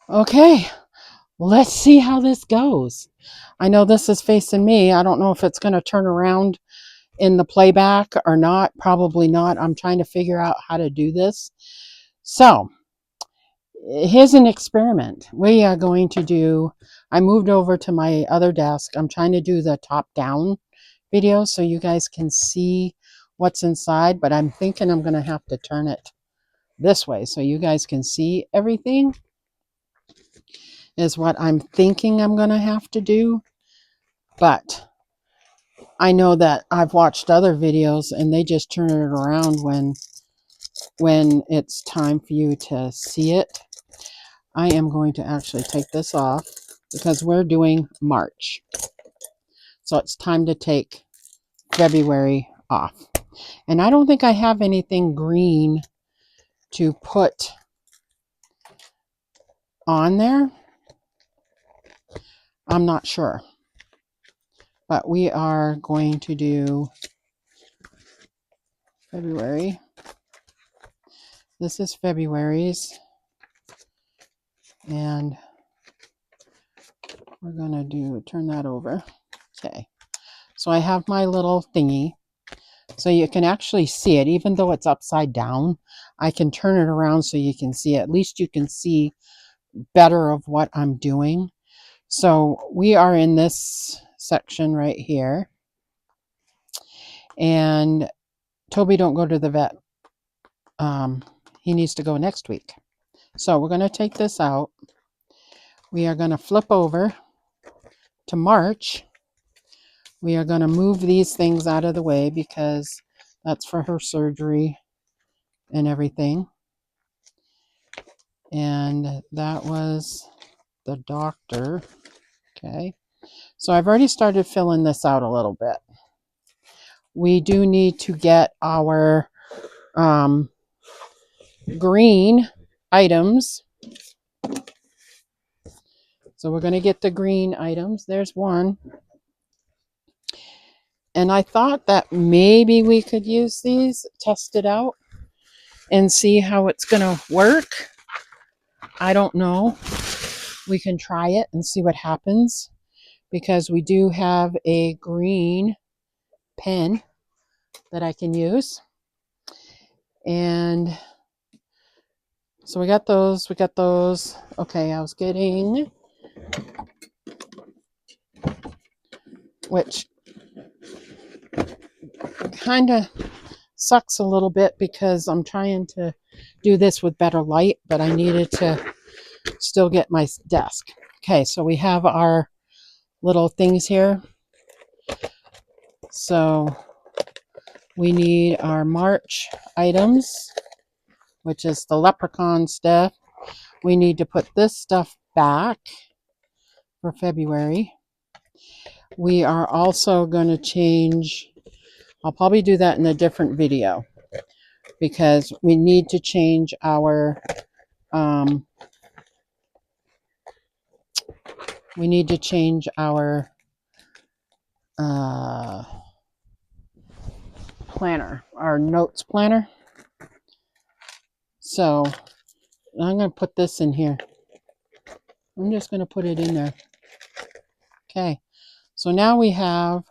Okay, let's see how this goes. I know this is facing me. I don't know if it's going to turn around in the playback or not. Probably not. I'm trying to figure out how to do this. So, here's an experiment. We are going to do, I moved over to my other desk. I'm trying to do the top down video so you guys can see what's inside, but I'm thinking I'm going to have to turn it this way so you guys can see everything, is what I'm thinking I'm going to have to do. But I know that I've watched other videos and they just turn it around when it's time for you to see it. I am going to actually take this off because we're doing March. So it's time to take February off. And I don't think I have anything green to put on there. I'm not sure. But we are going to do February. This is February's. And we're going to turn that over. Okay. So I have my little thingy. So you can actually see it, even though it's upside down. I can turn it around so you can see it. At least you can see better of what I'm doing. So we are in this section right here. And Toby don't go to the vet. He needs to go next week. So we're going to take this out. We are going to flip over to March. We are going to move these things out of the way because that's for her surgery and everything. And that was the doctor. Okay. So I've already started filling this out a little bit. We do need to get our green items. So we're going to get the green items. There's one. And I thought that maybe we could use these, test it out, and see how it's going to work. I don't know. We can try it and see what happens because we do have a green pen that I can use. And so we got those. Okay, I was getting, which kind of sucks a little bit because I'm trying to do this with better light, but I needed to still get my desk. Okay, so we have our little things here. So we need our March items, which is the leprechaun stuff. We need to put this stuff back for February. We are also going to change, I'll probably do that in a different video because we need to change our planner, our notes planner. So I'm going to put this in here. I'm just going to put it in there. Okay. So now we have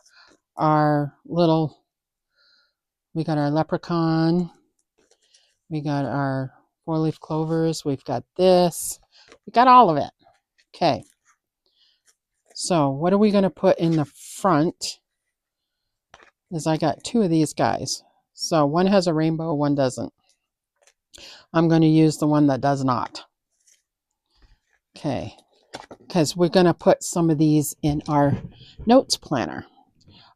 our little, we got our leprechaun. We got our 4-leaf clovers. We've got this. We got all of it. Okay. So what are we going to put in the front? Is I got two of these guys. So one has a rainbow, one doesn't. I'm going to use the one that does not. Okay. Because we're going to put some of these in our notes planner.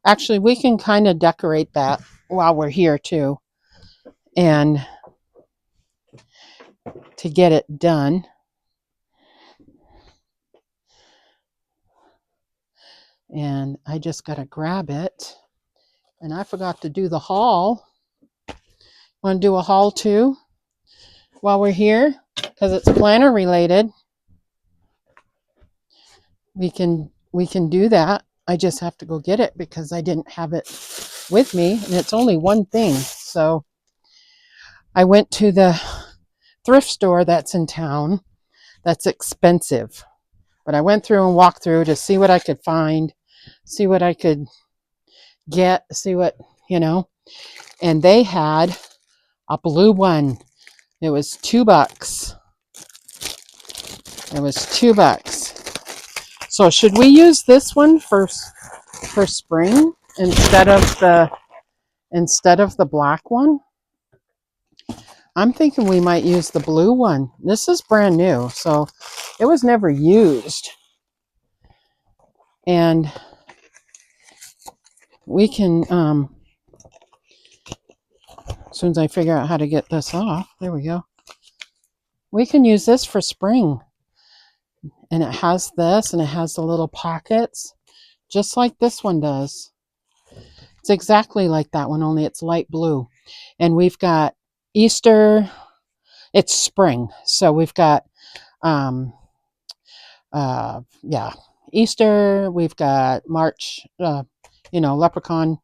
Actually, we can kind of decorate that while we're here too. And to get it done. And I just got to grab it. And I forgot to do the haul. Want to do a haul too while we're here? Because it's planner related. We can do that. I just have to go get it because I didn't have it with me. And it's only one thing. So I went to the thrift store that's in town that's expensive. But I went through and walked through to see what I could find, see what I could get, see what, you know. And they had a blue one. It was $2. It was $2. So should we use this one for spring instead of the black one? I'm thinking we might use the blue one. This is brand new, so it was never used. And we can, as soon as I figure out how to get this off, there we go. We can use this for spring. And it has this, and it has the little pockets, just like this one does. It's exactly like that one, only it's light blue. And we've got Easter, it's spring. So we've got, Easter, we've got March, Leprechaun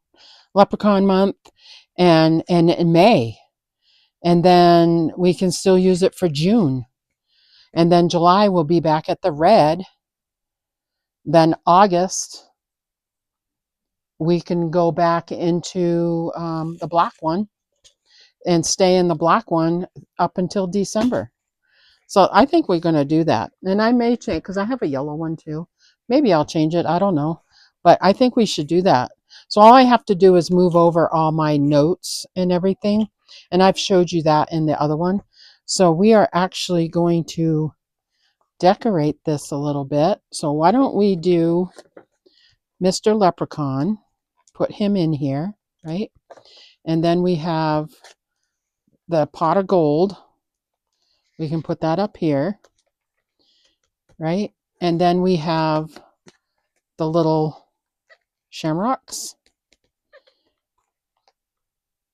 month, and in May. And then we can still use it for June. And then July we'll be back at the red. Then August, we can go back into the black one and stay in the black one up until December. So I think we're going to do that. And I may change, because I have a yellow one too. Maybe I'll change it. I don't know. But I think we should do that. So all I have to do is move over all my notes and everything. And I've showed you that in the other one. So we are actually going to decorate this a little bit. So why don't we do Mr. Leprechaun, put him in here, right? And then we have the pot of gold. We can put that up here, right? And then we have the little shamrocks.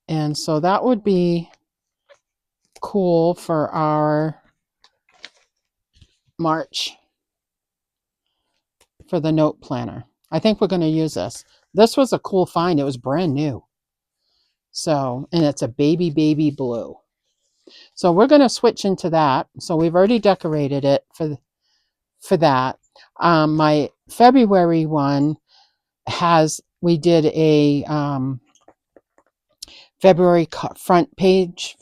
And so that would be cool for our March for the note planner. I think we're going to use this. This was a cool find. It was brand new. So, and it's a baby blue. So we're going to switch into that. So we've already decorated it for that. My February one we did a February front page.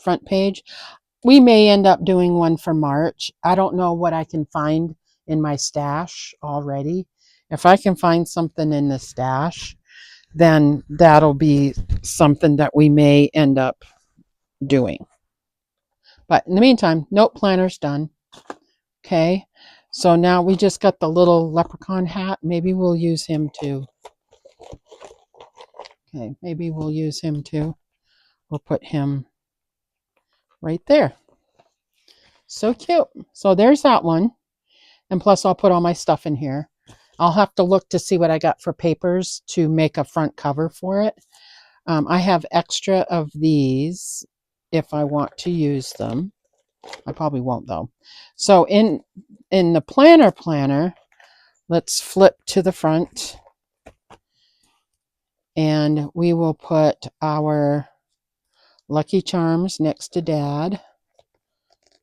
We may end up doing one for March. I don't know what I can find in my stash already. If I can find something in the stash, then that'll be something that we may end up doing. But in the meantime, note planner's done. Okay. So now we just got the little leprechaun hat. Maybe we'll use him too. Okay, maybe we'll use him too. We'll put him right there. So cute. So there's that one. And plus I'll put all my stuff in here. I'll have to look to see what I got for papers to make a front cover for it. I have extra of these if I want to use them. I probably won't though. So in the planner, let's flip to the front. And we will put our Lucky Charms next to Dad.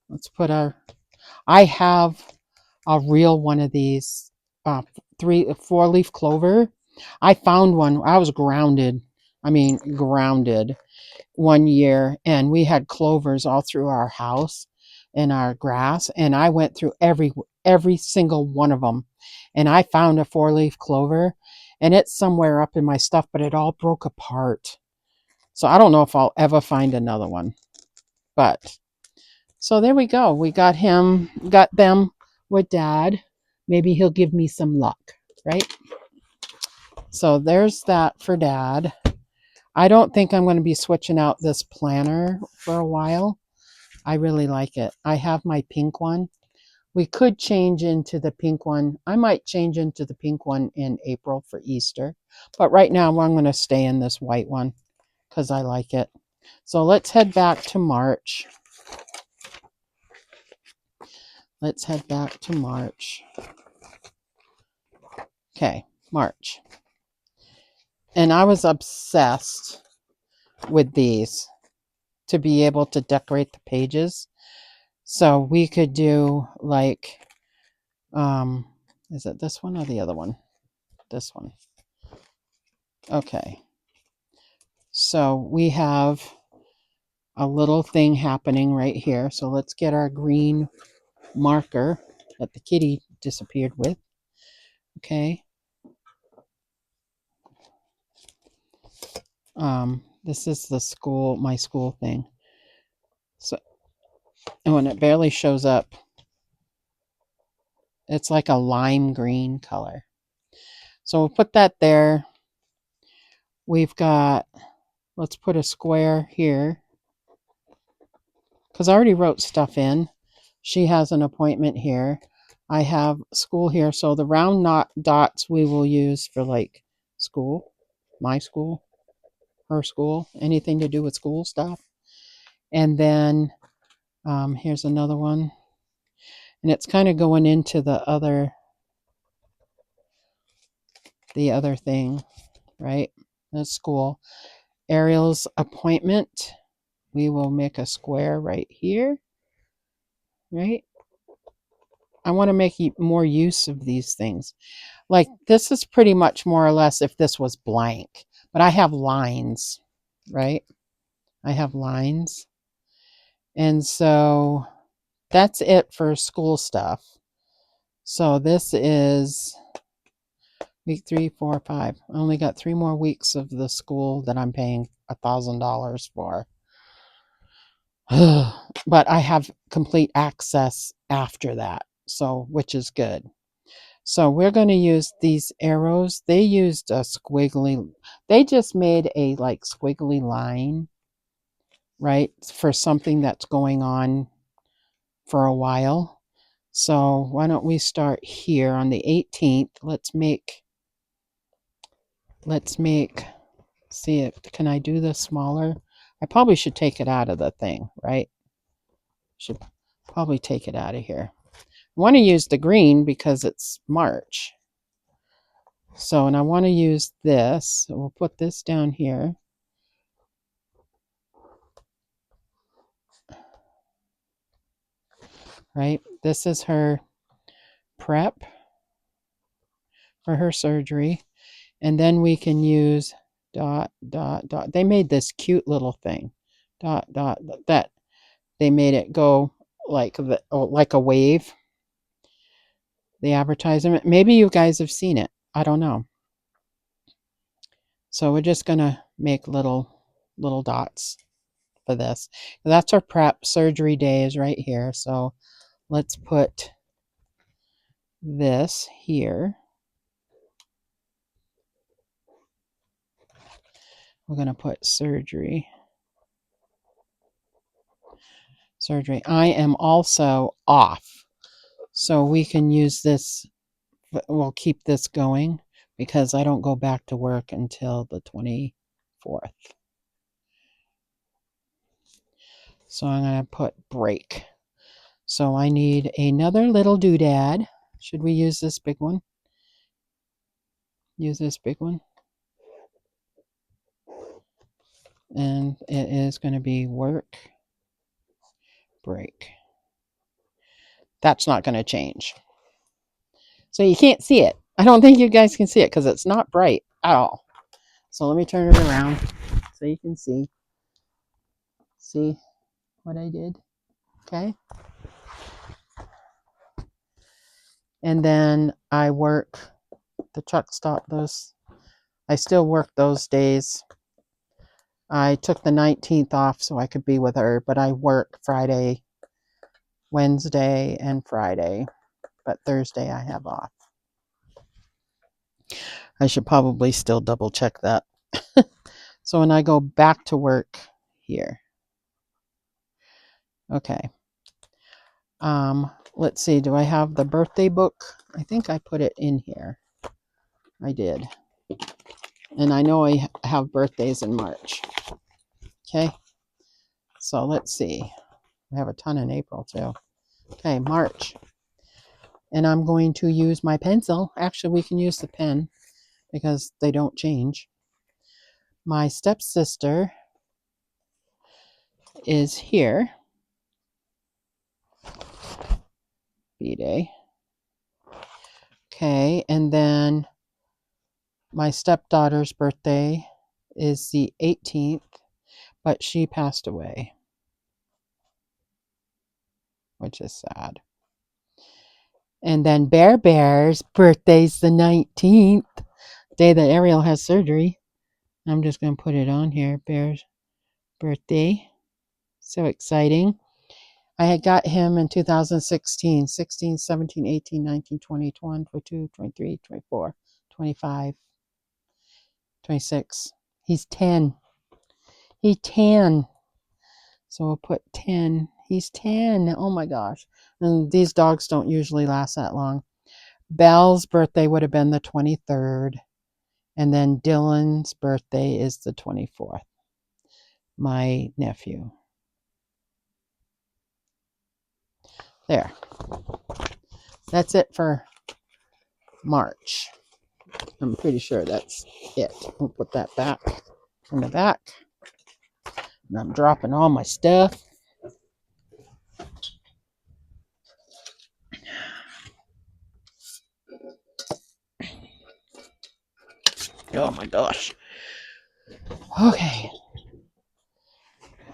Let's put I have a real one of these 4-leaf clover. I found one. I was grounded one year, and we had clovers all through our house and our grass, and I went through every single one of them, and I found a 4-leaf clover, and it's somewhere up in my stuff, but it all broke apart. So I don't know if I'll ever find another one. But so there we go. We got them with Dad. Maybe he'll give me some luck, right? So there's that for Dad. I don't think I'm going to be switching out this planner for a while. I really like it. I have my pink one. We could change into the pink one. I might change into the pink one in April for Easter. But right now I'm going to stay in this white one because I like it. So let's head back to March. Let's head back to March. Okay, March. And I was obsessed with these to be able to decorate the pages. So we could do like, is it this one or the other one? This one. Okay. So we have a little thing happening right here. So let's get our green marker that the kitty disappeared with. Okay. This is the school, my school thing. So, and when it barely shows up, it's like a lime green color. So we'll put that there. We've got, let's put a square here because I already wrote stuff in. She has an appointment here. I have school here. So the round dots we will use for like school, my school, her school, anything to do with school stuff. And then here's another one. And it's kind of going into the other thing, right? That's school. Ariel's appointment. We will make a square right here, right? I want to make more use of these things. Like this is pretty much more or less if this was blank, but I have lines, right? I have lines. And so that's it for school stuff. So this is week 3, 4, 5. I only got 3 more weeks of the school that I'm paying $1,000 for. But I have complete access after that, so which is good. So we're going to use these arrows. They used a squiggly, they just made a like squiggly line, right, for something that's going on for a while. So why don't we start here on the 18th? Let's make, see it, can I do this smaller? I probably should take it out of the thing, right? Should probably take it out of here. I want to use the green because it's March. So, and I want to use this. So we'll put this down here. Right? This is her prep for her surgery. And then we can use dot, dot, dot. They made this cute little thing. Dot, dot, that. They made it go like like a wave. The advertisement. Maybe you guys have seen it. I don't know. So we're just going to make little dots for this. That's our prep surgery day is right here. So let's put this here. We're going to put surgery. I am also off. So we can use this. We'll keep this going because I don't go back to work until the 24th. So I'm going to put break. So I need another little doodad. Should we use this big one? Use this big one. And it is going to be work, break. That's not going to change. So you can't see it. I don't think you guys can see it because it's not bright at all. So let me turn it around so you can see. See what I did? Okay. And then I work the truck stop those. I still work those days. I took the 19th off so I could be with her, but I work Friday, Wednesday, and Friday. But Thursday I have off. I should probably still double check that. So when I go back to work here. Okay. Let's see, do I have the birthday book? I think I put it in here. I did. And I know I have birthdays in March. Okay. So let's see. I have a ton in April too. Okay, March. And I'm going to use my pencil. Actually, we can use the pen because they don't change. My stepsister is here. B-Day. Okay, and then my stepdaughter's birthday is the 18th, but she passed away, which is sad. And then Bear Bear's birthday's the 19th, day that Ariel has surgery. I'm just going to put it on here, Bear's birthday. So exciting. I had got him in 2016, 16, 17, 18, 19, 20, 21, 22, 23, 24, 25, 26. He's 10. He's 10. So we'll put 10. He's 10. Oh my gosh. And these dogs don't usually last that long. Belle's birthday would have been the 23rd. And then Dylan's birthday is the 24th. My nephew. There. That's it for March. I'm pretty sure that's it. We'll put that back in the back. And I'm dropping all my stuff. Oh my gosh. Okay.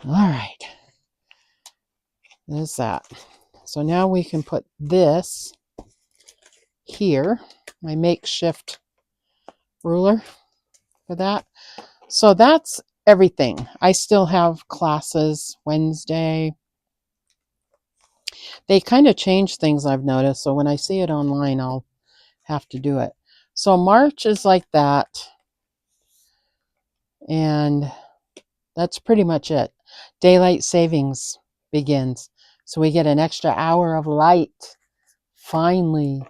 All right. There's that. So now we can put this here, my makeshift ruler for that. So that's everything. I still have classes Wednesday. They kind of change things, I've noticed. So when I see it online, I'll have to do it. So March is like that. And that's pretty much it. Daylight savings begins. So we get an extra hour of light. Finally.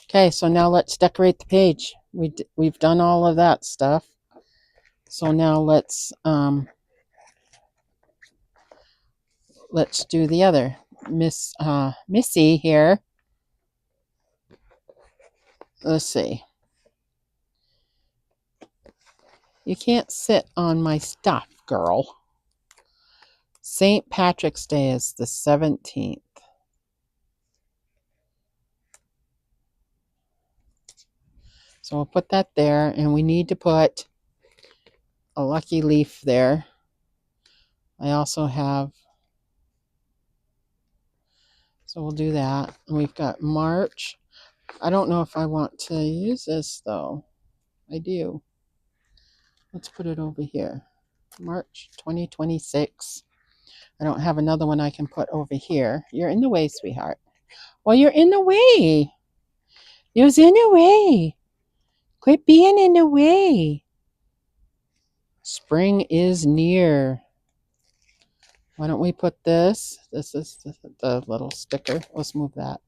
Okay, so now let's decorate the page. We've done all of that stuff. So now let's do the other. Missy here. Let's see. You can't sit on my stuff, girl. St. Patrick's Day is the 17th. So we'll put that there, and we need to put a lucky leaf there. I also have, so we'll do that. And we've got March. I don't know if I want to use this though. I do. Let's put it over here. March 2026. I don't have another one I can put over here. You're in the way, sweetheart. Well, you're in the way. You was in the way. Quit being in the way. Spring is near. Why don't we put this? This is the little sticker. Let's move that.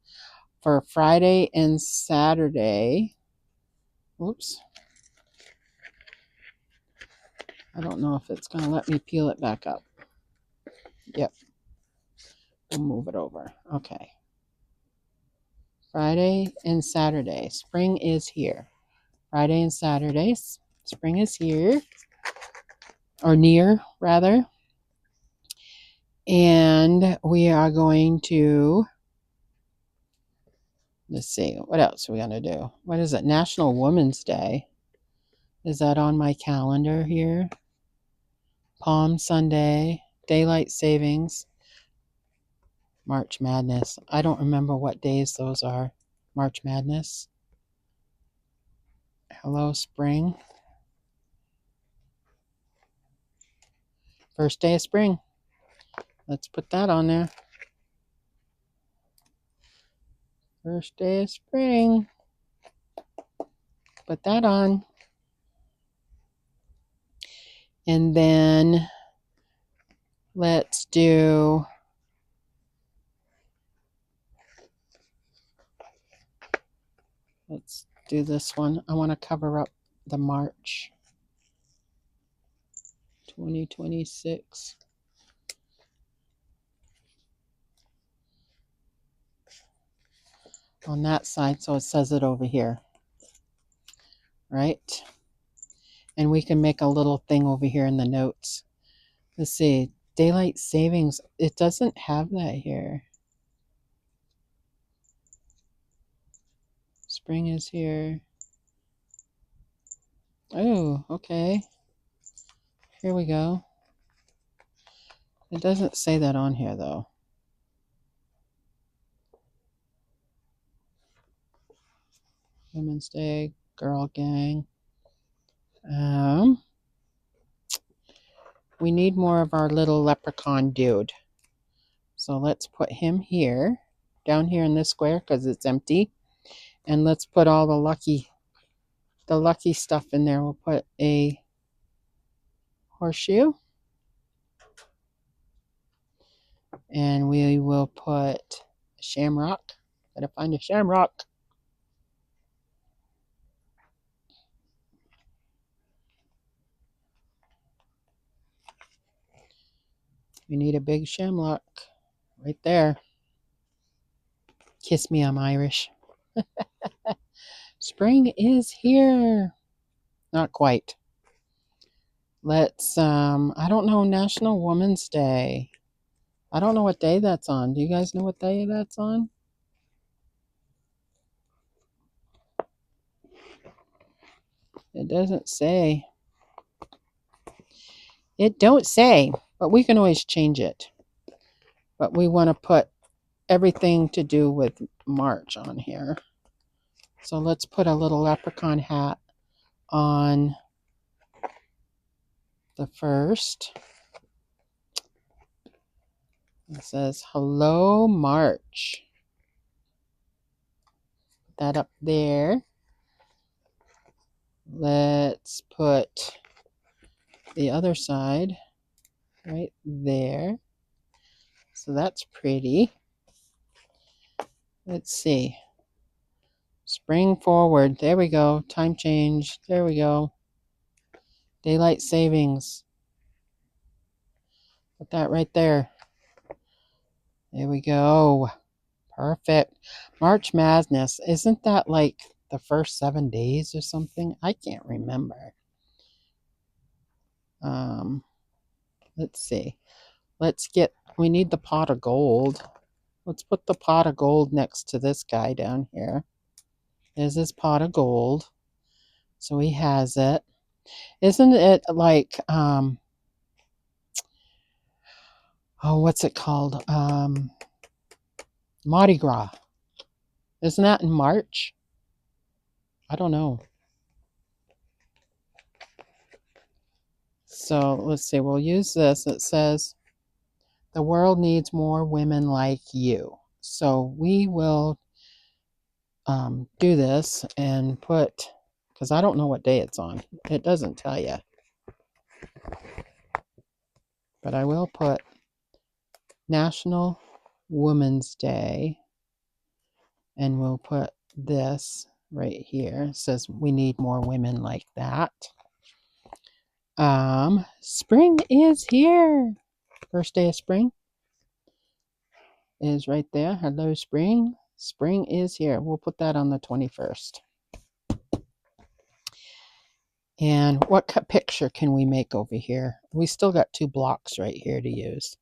For Friday and Saturday. Oops. I don't know if it's going to let me peel it back up. Yep. We'll move it over. Okay. Friday and Saturday. Spring is here. Friday and Saturdays. Spring is here. Or near, rather. And we are going to, let's see, what else are we going to do? What is it? National Women's Day. Is that on my calendar here? Palm Sunday, Daylight Savings, March Madness. I don't remember what days those are. March Madness. Hello, Spring. First day of spring. Let's put that on there. First day of spring. Put that on. And then let's do this one. I want to cover up the March 2026. On that side, so it says it over here. Right? And we can make a little thing over here in the notes. Let's see. Daylight savings. It doesn't have that here. Spring is here. Oh, okay. Here we go. It doesn't say that on here though. Women's Day, Girl Gang. We need more of our little leprechaun dude. So let's put him here, down here in this square because it's empty. And let's put all the lucky stuff in there. We'll put a horseshoe. And we will put a shamrock. Gotta find a shamrock. We need a big shamrock right there. Kiss me, I'm Irish. Spring is here. Not quite. Let's, I don't know, National Women's Day. I don't know what day that's on. Do you guys know what day that's on? It doesn't say. It don't say, but we can always change it. But we want to put everything to do with March on here. So let's put a little leprechaun hat on the first. It says, Hello, March. Put that up there. Let's put the other side right there. So that's pretty. Let's see. Spring forward. There we go. Time change. There we go. Daylight savings. Put that right there. There we go. Perfect. March Madness. Isn't that like the first 7 days or something? I can't remember. Let's see. We need the pot of gold. Let's put the pot of gold next to this guy down here. There's his pot of gold. So he has it. Isn't it like, what's it called? Mardi Gras. Isn't that in March? I don't know. So let's see. We'll use this. It says, the world needs more women like you. So we will do this and put, because I don't know what day it's on. It doesn't tell you. But I will put National Women's Day. And we'll put this right here. It says we need more women like that. Spring is here. First day of spring is right there. Hello, spring. Spring is here. We'll put that on the 21st. And what picture can we make over here? We still got 2 blocks right here to use.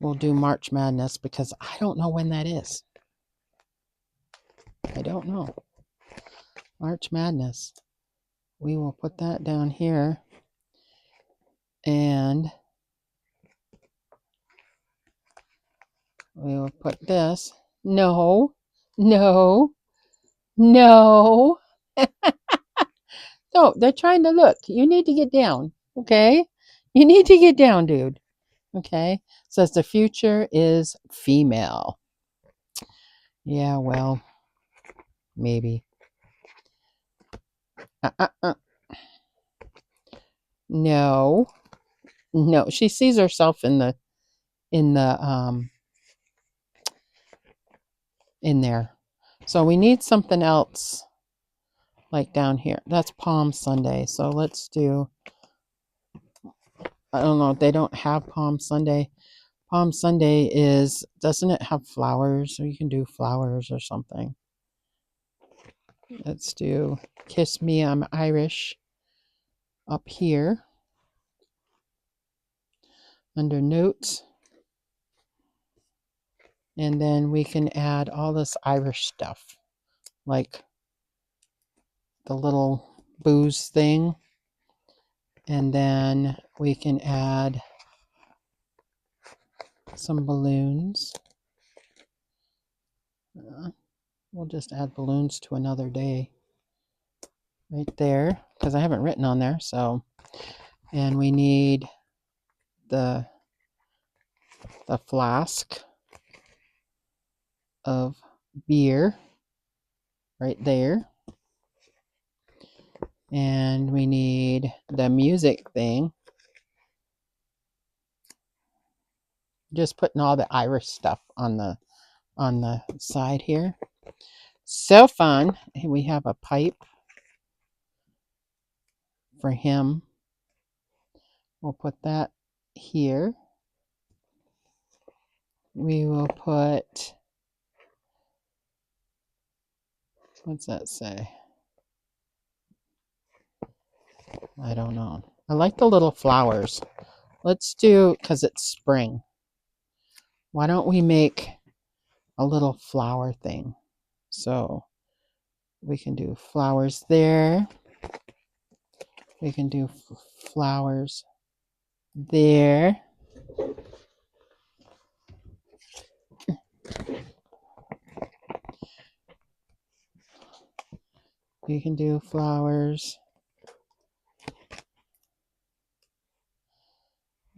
We'll do March Madness because I don't know when that is. I don't know. March Madness. We will put that down here. And we will put this. No. No. No. No, they're trying to look. You need to get down. Okay? You need to get down, dude. Okay? Says the future is female. Yeah, well, maybe. No. No, she sees herself in there. So we need something else like down here. That's Palm Sunday. So let's do, I don't know, they don't have Palm Sunday. Palm Sunday doesn't it have flowers? So you can do flowers or something. Let's do Kiss Me, I'm Irish up here. under notes. And then we can add all this Irish stuff, like the little booze thing. And then we can add some balloons. We'll just add balloons to another day right there, because I haven't written on there. So, and we need the flask of beer right there. And we need the music thing. Just putting all the Irish stuff on the side here. So fun. We have a pipe for him. We'll put that here. We will put, what's that say? I don't know. I like the little flowers. Let's do, because it's spring. Why don't we make a little flower thing? So we can do flowers there. We can do flowers there. We can do flowers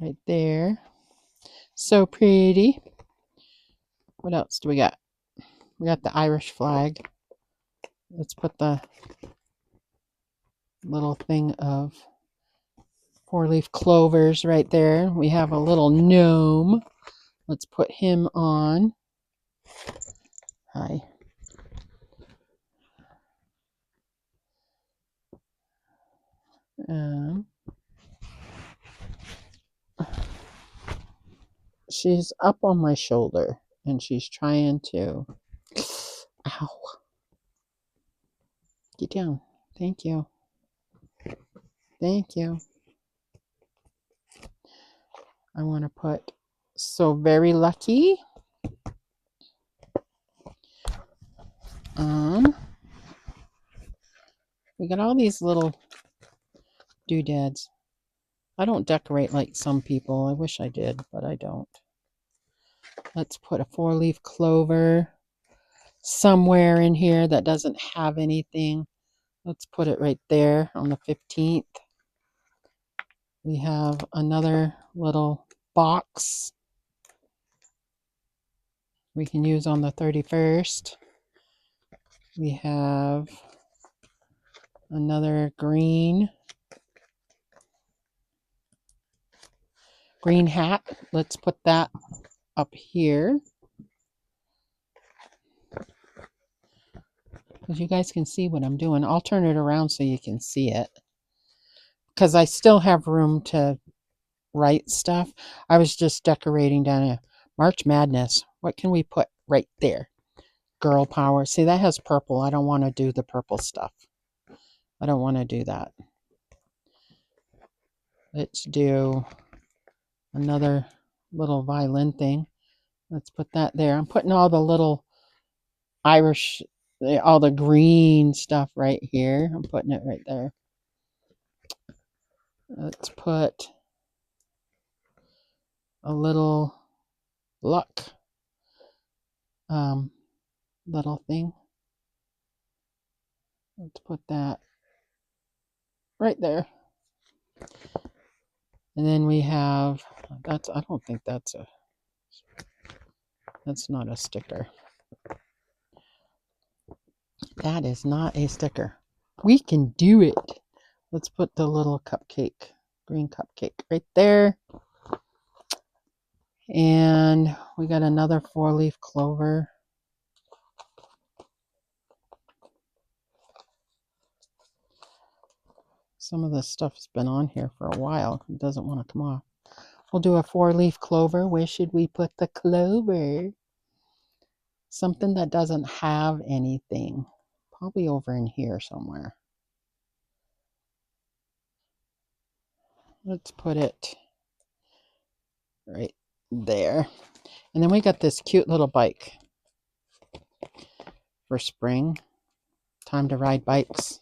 right there. So pretty. What else do we got? We got the Irish flag. Let's put the little thing of 4-leaf clovers right there. We have a little gnome. Let's put him on. Hi. She's up on my shoulder and she's trying to. Ow. Get down. Thank you. Thank you. I want to put So Very Lucky. We got all these little doodads. I don't decorate like some people. I wish I did, but I don't. Let's put a 4-leaf clover somewhere in here that doesn't have anything. Let's put it right there on the 15th. We have another little box we can use on the 31st. We have another green hat. Let's put that up here, because you guys can see what I'm doing. I'll turn it around so you can see it, because I still have room to write stuff. I was just decorating down here. March Madness. What can we put right there? Girl power. See, that has purple. I don't want to do the purple stuff. I don't want to do that. Let's do another little violin thing. Let's put that there. I'm putting all the little Irish, all the green stuff right here. I'm putting it right there. Let's put a little luck little thing. Let's put that right there. And then we have, I don't think that's not a sticker. That is not a sticker. We can do it. Let's put the little cupcake, green cupcake right there. And we got another 4-leaf clover. Some of this stuff's been on here for a while. It doesn't want to come off. We'll do a 4-leaf clover. Where should we put the clover? Something that doesn't have anything. Probably over in here somewhere. Let's put it right there. And then we got this cute little bike for spring. Time to ride bikes.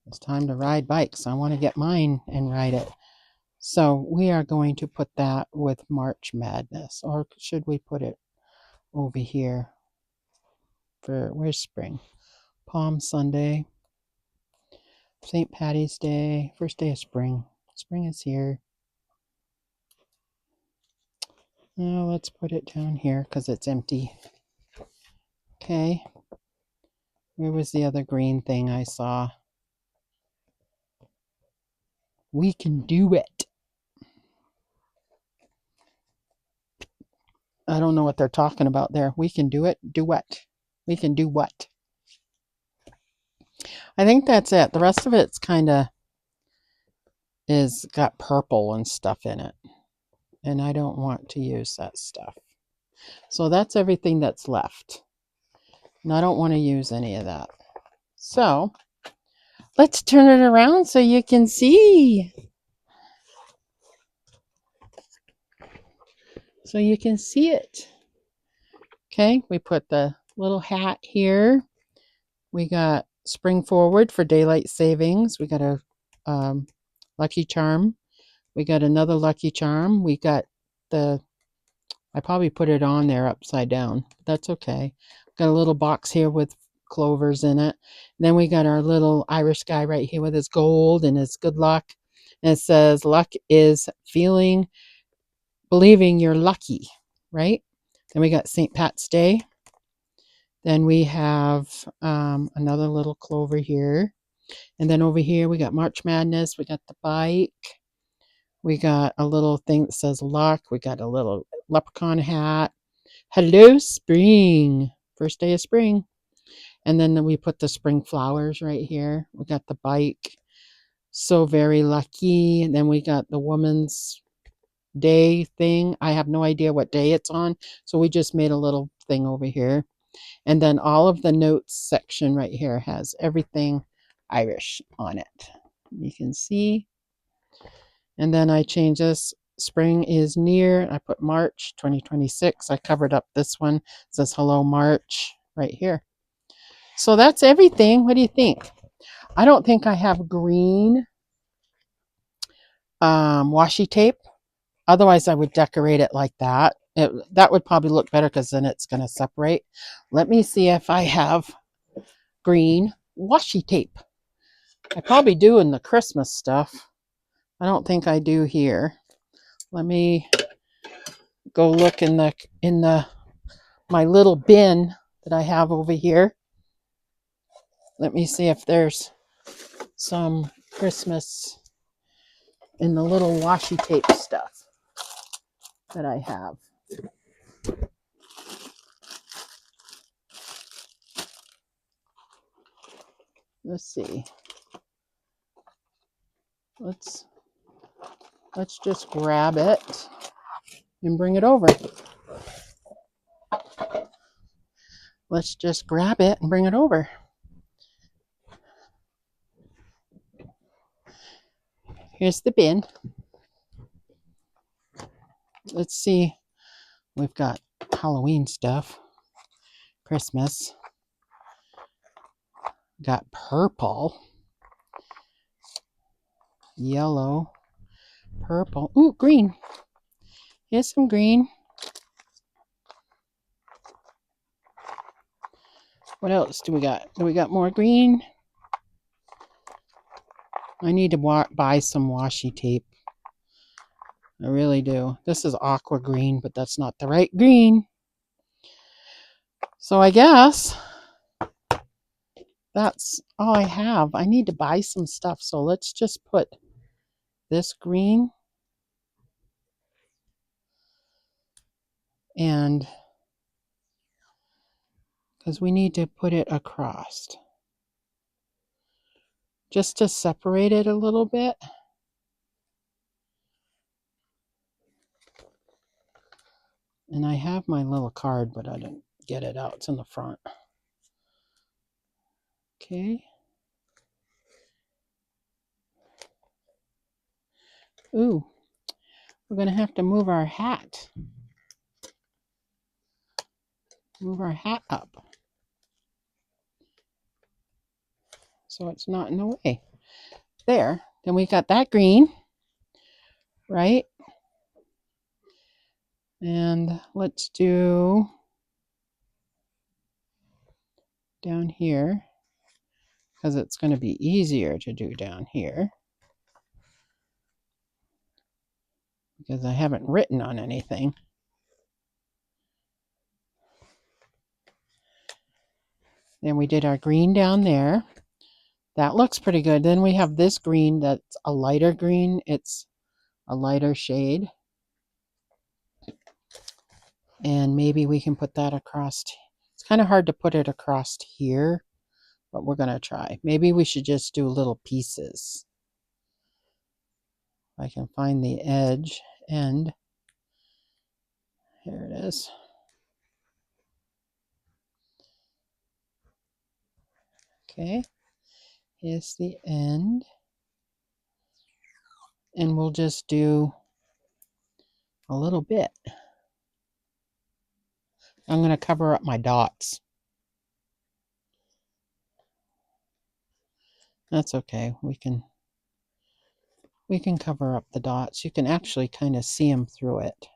It's time to ride bikes. I want to get mine and ride it. So we are going to put that with March Madness. Or should we put it over here for, where's spring? Palm Sunday, St. Patty's Day, first day of spring. Spring is here. Now let's put it down here because it's empty. Okay. Where was the other green thing I saw? We can do it. I don't know what they're talking about there. We can do it. Do what? We can do what? I think that's it. The rest of it's kind of is got purple and stuff in it. And I don't want to use that stuff. So that's everything that's left. And I don't want to use any of that. So let's turn it around so you can see. So you can see it. Okay, we put the little hat here. We got spring forward for daylight savings. We got a Lucky Charm. We got another Lucky Charm. We got the, I probably put it on there upside down. That's okay. Got a little box here with clovers in it. And then we got our little Irish guy right here with his gold and his good luck. And it says, luck is believing you're lucky, right? Then we got St. Pat's Day. Then we have another little clover here. And then over here we got March Madness. We got the bike. We got a little thing that says luck. We got a little leprechaun hat. Hello, spring. First day of spring. And then we put the spring flowers right here. We got the bike. So very lucky. And then we got the woman's day thing. I have no idea what day it's on. So we just made a little thing over here. And then all of the notes section right here has everything Irish on it. You can see. And then I change this. Spring is near. I put March 2026. I covered up this one. It says hello March right here. So that's everything. What do you think? I don't think I have green washi tape. Otherwise, I would decorate it like that. That would probably look better because then it's going to separate. Let me see if I have green washi tape. I probably do in the Christmas stuff. I don't think I do here. Let me go look in my little bin that I have over here. Let me see if there's some Christmas in the little washi tape stuff that I have. Let's see. Let's just grab it and bring it over. Let's just grab it and bring it over. Here's the bin. Let's see. We've got Halloween stuff. Christmas. Got purple. Yellow. Purple. Ooh, green. Here's some green. What else do we got? Do we got more green? I need to buy some washi tape. I really do. This is aqua green, but that's not the right green. So I guess that's all I have. I need to buy some stuff. So let's just put this green and because we need to put it across just to separate it a little bit. And I have my little card, but I didn't get it out. It's in the front. Okay. Ooh, We're going to have to move our hat. Move our hat up so it's not in the way. There. Then we got that green, right? And let's do down here because it's going to be easier to do down here because I haven't written on anything. Then we did our green down there. That looks pretty good. Then we have this green that's a lighter green. It's a lighter shade. And maybe we can put that across. It's kind of hard to put it across here, but we're going to try. Maybe we should just do little pieces. I can find the edge end. Here it is. Okay, here's the end. And we'll just do a little bit. I'm going to cover up my dots. That's okay. We can cover up the dots. You can actually kind of see them through it.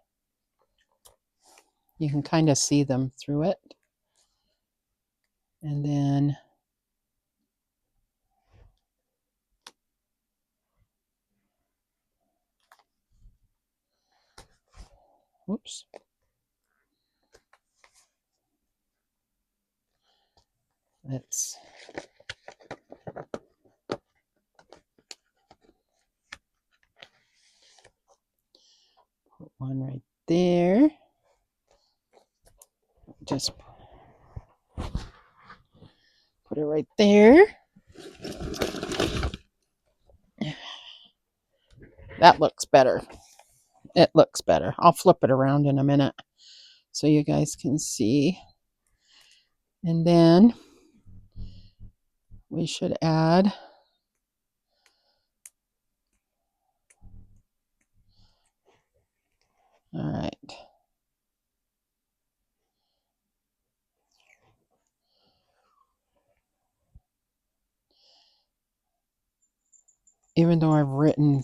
You can kind of see them through it. And then whoops. Let's put one right there. Just put it right there. That looks better. It looks better. I'll flip it around in a minute so you guys can see. And then we should add all right. Even though I've written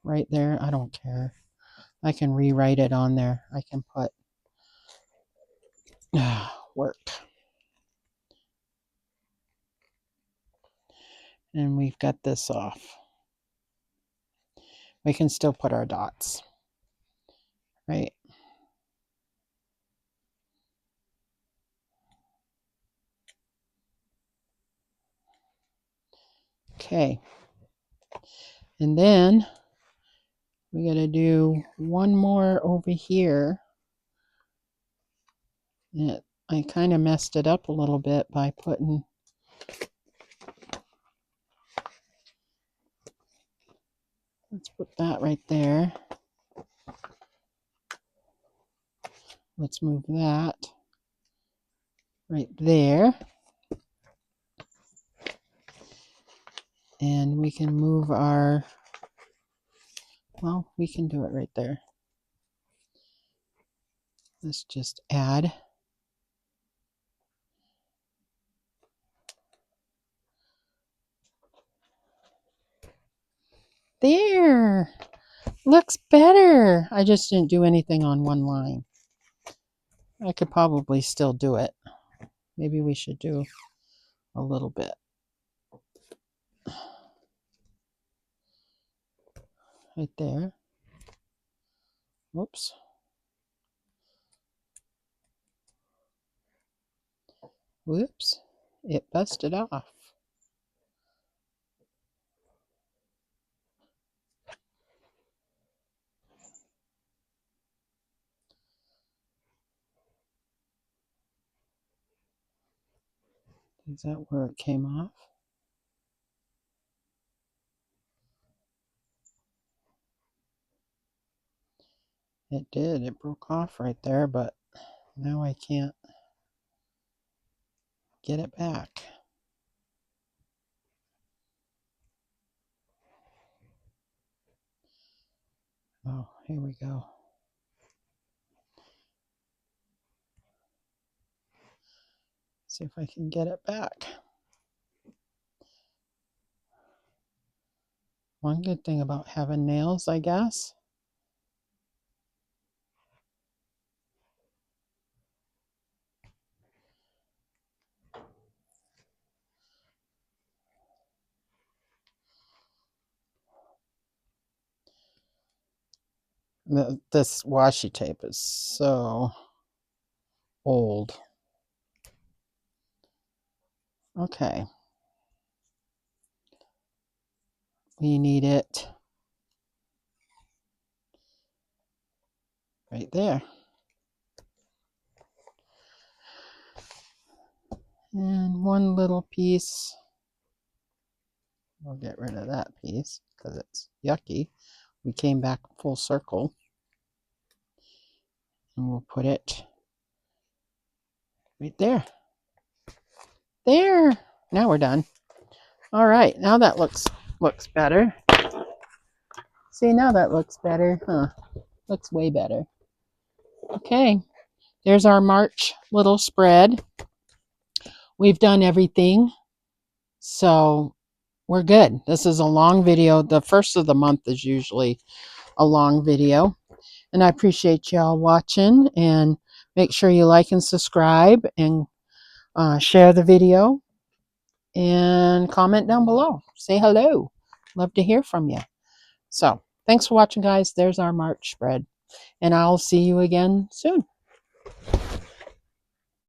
right there, I don't care. I can rewrite it on there. I can put work. And we've got this off. We can still put our dots, right? Okay. And then we got to do one more over here. I kind of messed it up a little bit by putting let's put that right there. Let's move that right there. And we can move our, well, we can do it right there. Let's just add. There, looks better. I just didn't do anything on one line. I could probably still do it. Maybe we should do a little bit. Right there. Whoops. Whoops. It busted off. Is that where it came off? It did. It broke off right there, but now I can't get it back. Oh, Here we go. See if I can get it back. One good thing about having nails, I guess. This washi tape is so old. Okay. We need it right there. And one little piece. We'll get rid of that piece because it's yucky. We came back full circle. And we'll put it right there. There. Now we're done. All right. Now that looks better. See, now that looks better. Huh. Looks way better. Okay. There's our March little spread. We've done everything. So we're good. This is a long video. The first of the month is usually a long video. And I appreciate y'all watching. And make sure you like and subscribe and share the video. And comment down below. Say hello. Love to hear from you. So thanks for watching, guys. There's our March spread. And I'll see you again soon.